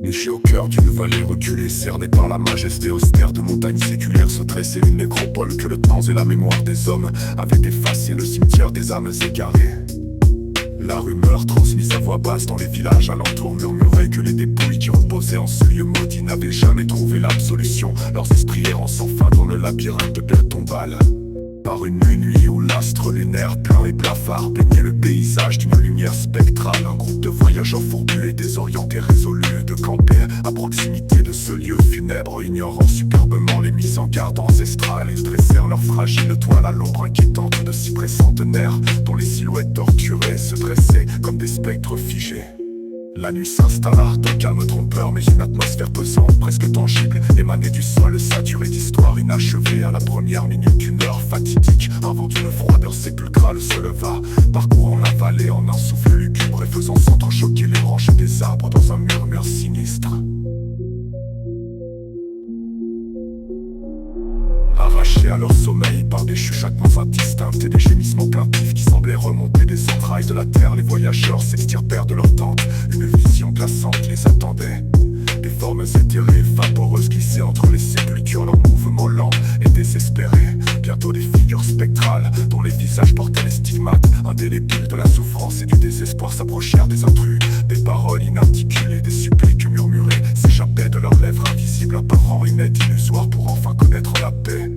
Niché au cœur d'une vallée reculée, cerné par la majesté austère de montagnes séculaires, se dressait une nécropole que le temps et la mémoire des hommes avaient effacé, le cimetière des âmes égarées. La rumeur transmise à voix basse dans les villages alentours murmurait que les dépouilles qui reposaient en ce lieu maudit n'avaient jamais trouvé l'absolution, leurs esprits errant sans fin dans le labyrinthe de pierres tombales. Par une nuit où l'astre lunaire plein et blafard baignait le paysage d'une lumière spectrale, un groupe de voyageurs fourbus et désorientés résolus de camper à proximité de ce lieu funèbre, ignorant superbement les mises en garde ancestrales. Ils dressèrent leur fragile toile à l'ombre inquiétante de cyprès centenaires, dont les silhouettes torturées se dressaient comme des spectres figés. La nuit s'installa, d'un calme trompeur, mais une atmosphère pesante, presque tangible, émanait du sol, saturé d'histoire inachevée. À la première minute d'une heure fatidique, un vent d'une froideur sépulcrale se leva, parcourant la vallée en un souffle lugubre et faisant s'entrechoquer les branches des arbres dans un murmure sinistre. Arrachés à leur sommeil par des chuchotements indistincts et des gémissements plaintifs qui semblaient remonter des entrailles de la terre, les voyageurs s'extirpèrent de leur tente. Une vision glaçante les attendait. Des formes éthérées, vaporeuses glissaient entre les sépultures, leurs mouvements lents et désespérés. Bientôt des figures spectrales, dont les visages portaient les stigmates indélébiles de la souffrance et du désespoir, s'approchèrent des intrus. Des paroles inarticulées, des suppliques murmurées s'échappaient de leurs lèvres invisibles, apparents remède illusoire pour enfin connaître la paix.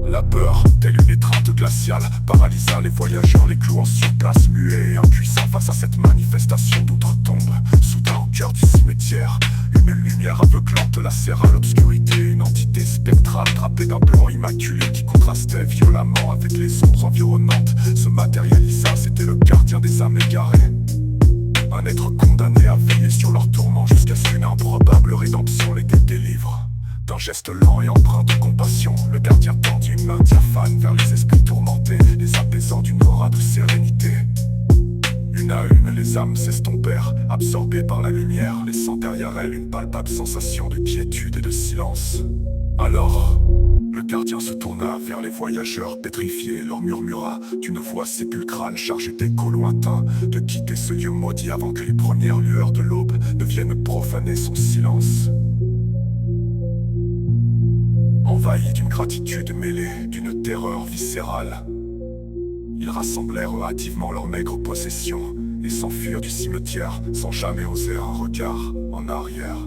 La peur, telle une étreinte glaciale, paralysa les voyageurs, les clouant sur place, muets et impuissants face à cette manifestation d'outre-tombe. Soudain, au cœur du cimetière, une lumière aveuglante lacéra l'obscurité. Une entité spectrale drapée d'un blanc immaculé qui contrastait violemment avec les ombres environnantes se matérialisa. C'était le gardien des âmes égarées, un être condamné à veiller sur leur tourment jusqu'à ce qu'une improbable rédemption les délivre. D'un geste lent et empreint de compassion, le gardien tendit une main diaphane vers les esprits tourmentés, les apaisant d'une aura de sérénité. Une à une, les âmes s'estompèrent, absorbées par la lumière, laissant derrière elles une palpable sensation de quiétude et de silence. Alors, le gardien se tourna vers les voyageurs pétrifiés et leur murmura d'une voix sépulcrale chargée d'échos lointains de quitter ce lieu maudit avant que les premières lueurs de l'aube ne viennent profaner son silence. Envahis d'une gratitude mêlée d'une terreur viscérale, ils rassemblèrent hâtivement leurs maigres possessions et s'enfuirent du cimetière sans jamais oser un regard en arrière.